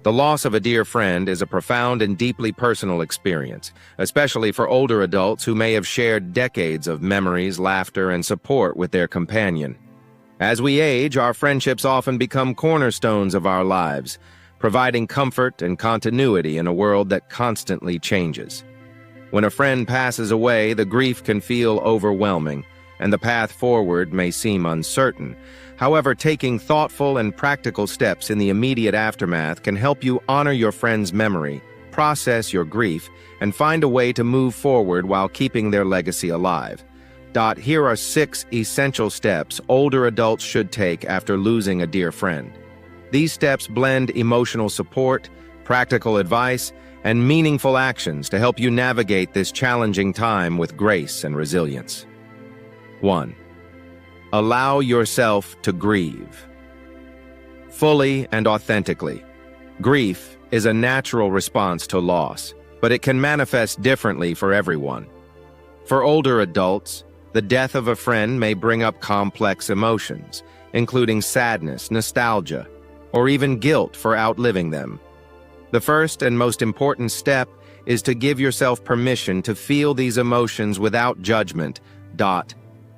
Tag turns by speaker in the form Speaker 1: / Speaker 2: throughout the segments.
Speaker 1: The loss of a dear friend is a profound and deeply personal experience, especially for older adults who may have shared decades of memories, laughter, and support with their companion. As we age, our friendships often become cornerstones of our lives, providing comfort and continuity in a world that constantly changes. When a friend passes away, the grief can feel overwhelming, and the path forward may seem uncertain. However, taking thoughtful and practical steps in the immediate aftermath can help you honor your friend's memory, process your grief, and find a way to move forward while keeping their legacy alive. Here are 6 essential steps older adults should take after losing a dear friend. These steps blend emotional support, practical advice, and meaningful actions to help you navigate this challenging time with grace and resilience. 1. Allow yourself to grieve. Fully and authentically. Grief is a natural response to loss, but it can manifest differently for everyone. For older adults, the death of a friend may bring up complex emotions, including sadness, nostalgia, or even guilt for outliving them. The first and most important step is to give yourself permission to feel these emotions without judgment.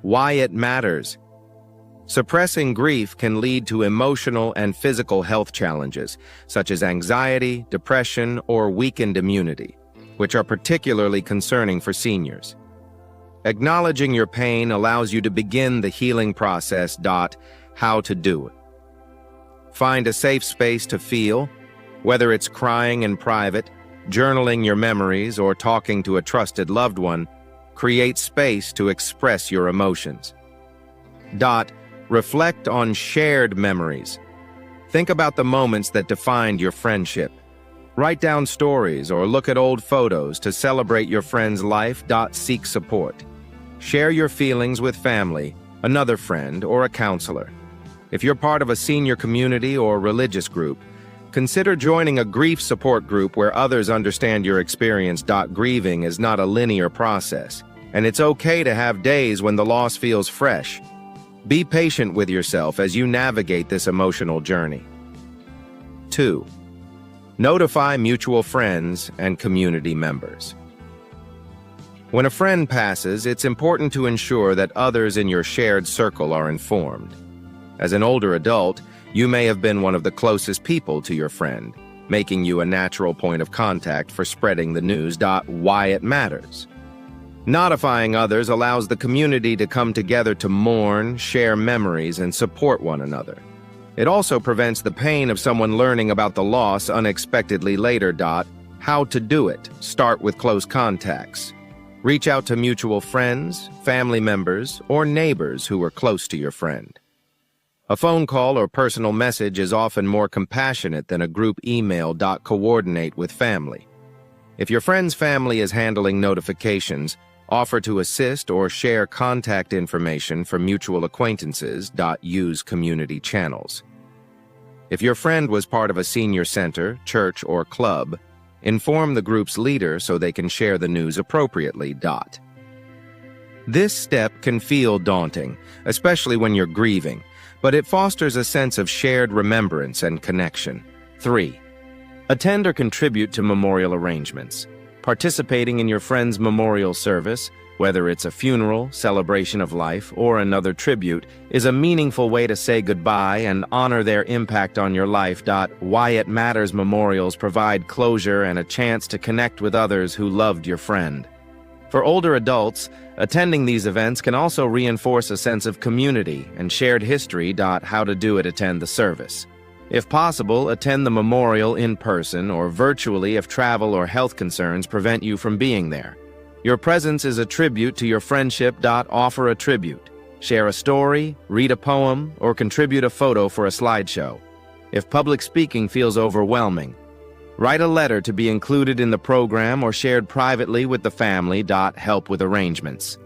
Speaker 1: Why it matters. Suppressing grief can lead to emotional and physical health challenges, such as anxiety, depression, or weakened immunity, which are particularly concerning for seniors. Acknowledging your pain allows you to begin the healing process. How to do it. Find a safe space to feel, whether it's crying in private, journaling your memories, or talking to a trusted loved one. Create space to express your emotions. Reflect on shared memories. Think about the moments that defined your friendship. Write down stories or look at old photos to celebrate your friend's life. Seek support. Share your feelings with family, another friend, or a counselor. If you're part of a senior community or religious group, consider joining a grief support group where others understand your experience. Grieving is not a linear process, and it's okay to have days when the loss feels fresh. Be patient with yourself as you navigate this emotional journey. 2. Notify mutual friends and community members. When a friend passes, it's important to ensure that others in your shared circle are informed. As an older adult, you may have been one of the closest people to your friend, making you a natural point of contact for spreading the news. Why it matters. Notifying others allows the community to come together to mourn, share memories, and support one another. It also prevents the pain of someone learning about the loss unexpectedly later. How to do it. Start with close contacts. Reach out to mutual friends, family members, or neighbors who are close to your friend. A phone call or personal message is often more compassionate than a group email. Coordinate with family. If your friend's family is handling notifications, offer to assist or share contact information for mutual acquaintances. Use community channels. If your friend was part of a senior center, church, or club, inform the group's leader so they can share the news appropriately. This step can feel daunting, especially when you're grieving, but it fosters a sense of shared remembrance and connection. 3. Attend or contribute to memorial arrangements. Participating in your friend's memorial service, whether it's a funeral, celebration of life, or another tribute, is a meaningful way to say goodbye and honor their impact on your life. Why it matters. Memorials provide closure and a chance to connect with others who loved your friend. For older adults, attending these events can also reinforce a sense of community and shared history. How to do it. Attend the service. If possible, attend the memorial in person or virtually if travel or health concerns prevent you from being there. Your presence is a tribute to your friendship. Offer a tribute. Share a story, read a poem, or contribute a photo for a slideshow. If public speaking feels overwhelming, write a letter to be included in the program or shared privately with the family. Help with arrangements.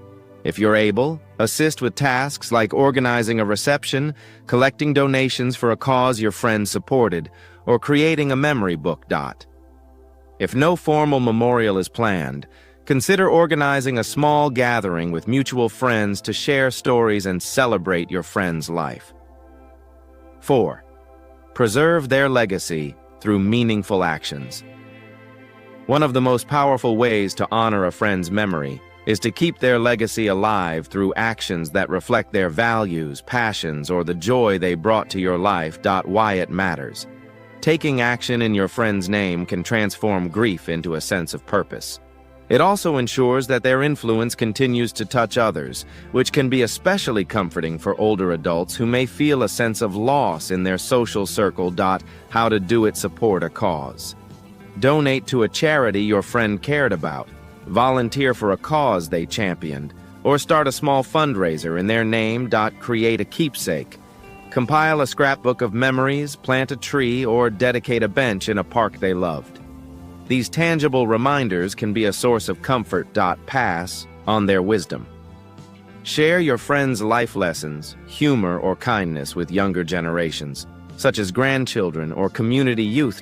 Speaker 1: If you're able, assist with tasks like organizing a reception, collecting donations for a cause your friend supported, or creating a memory book. If no formal memorial is planned, consider organizing a small gathering with mutual friends to share stories and celebrate your friend's life. 4. Preserve their legacy through meaningful actions. One of the most powerful ways to honor a friend's memory is to keep their legacy alive through actions that reflect their values, passions, or the joy they brought to your life. Why it matters. Taking action in your friend's name can transform grief into a sense of purpose. It also ensures that their influence continues to touch others, which can be especially comforting for older adults who may feel a sense of loss in their social circle. How to do it. Support a cause. Donate to a charity your friend cared about. Volunteer for a cause they championed, or start a small fundraiser in their name. Create a keepsake. Compile a scrapbook of memories, plant a tree, or dedicate a bench in a park they loved. These tangible reminders can be a source of comfort. Pass on their wisdom. Share your friends' life lessons, humor, or kindness with younger generations, such as grandchildren or community youth.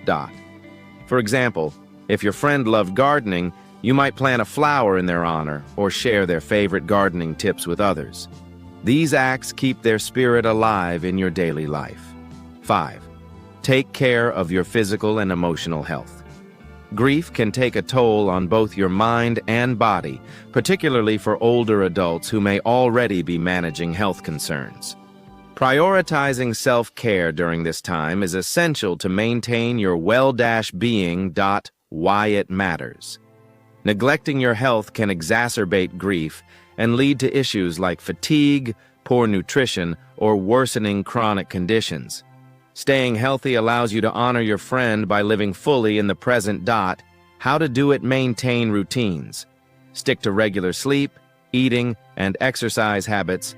Speaker 1: For example, if your friend loved gardening, you might plant a flower in their honor or share their favorite gardening tips with others. These acts keep their spirit alive in your daily life. 5. Take care of your physical and emotional health. Grief can take a toll on both your mind and body, particularly for older adults who may already be managing health concerns. Prioritizing self-care during this time is essential to maintain your well-being. Why it matters. Neglecting your health can exacerbate grief and lead to issues like fatigue, poor nutrition, or worsening chronic conditions. Staying healthy allows you to honor your friend by living fully in the present. How to do it. Maintain routines. Stick to regular sleep, eating, and exercise habits.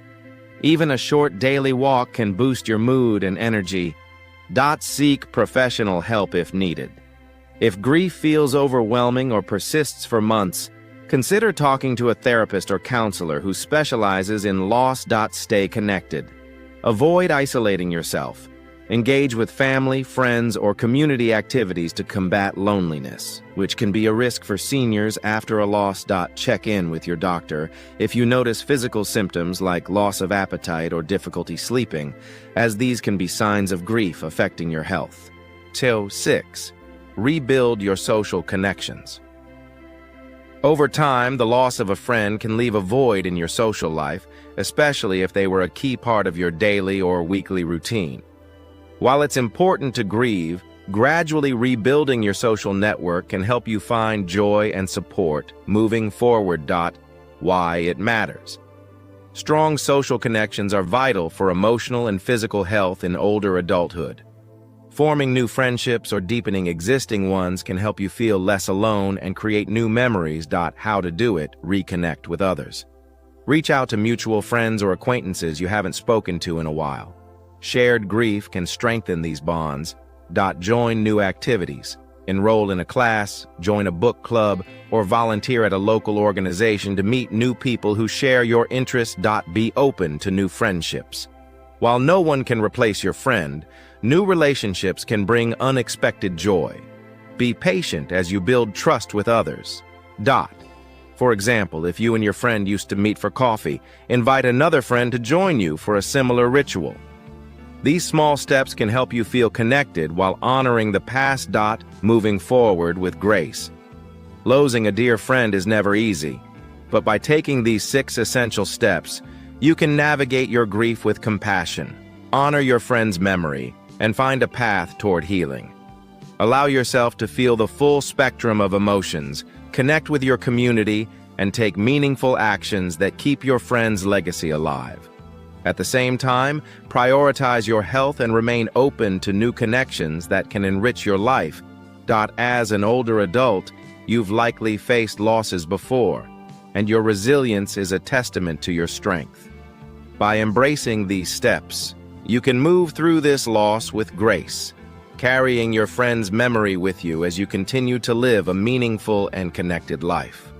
Speaker 1: Even a short daily walk can boost your mood and energy. Seek professional help if needed. If grief feels overwhelming or persists for months, consider talking to a therapist or counselor who specializes in loss. Stay connected. Avoid isolating yourself. Engage with family, friends, or community activities to combat loneliness, which can be a risk for seniors after a loss. Check in with your doctor if you notice physical symptoms like loss of appetite or difficulty sleeping, as these can be signs of grief affecting your health. 6. Rebuild your social connections. Over time, the loss of a friend can leave a void in your social life, especially if they were a key part of your daily or weekly routine. While it's important to grieve, gradually rebuilding your social network can help you find joy and support moving forward. Why it matters. Strong social connections are vital for emotional and physical health in older adulthood. Forming new friendships or deepening existing ones can help you feel less alone and create new memories. How to do it. Reconnect with others. Reach out to mutual friends or acquaintances you haven't spoken to in a while. Shared grief can strengthen these bonds. Join new activities. Enroll in a class, join a book club, or volunteer at a local organization to meet new people who share your interests. Be open to new friendships. While no one can replace your friend, new relationships can bring unexpected joy. Be patient as you build trust with others. For example, if you and your friend used to meet for coffee, invite another friend to join you for a similar ritual. These small steps can help you feel connected while honoring the past. Moving forward with grace. Losing a dear friend is never easy, but by taking these 6 essential steps, you can navigate your grief with compassion, honor your friend's memory, and find a path toward healing. Allow yourself to feel the full spectrum of emotions, connect with your community, and take meaningful actions that keep your friend's legacy alive. At the same time, prioritize your health and remain open to new connections that can enrich your life. As an older adult, you've likely faced losses before, and your resilience is a testament to your strength. By embracing these steps, you can move through this loss with grace, carrying your friend's memory with you as you continue to live a meaningful and connected life.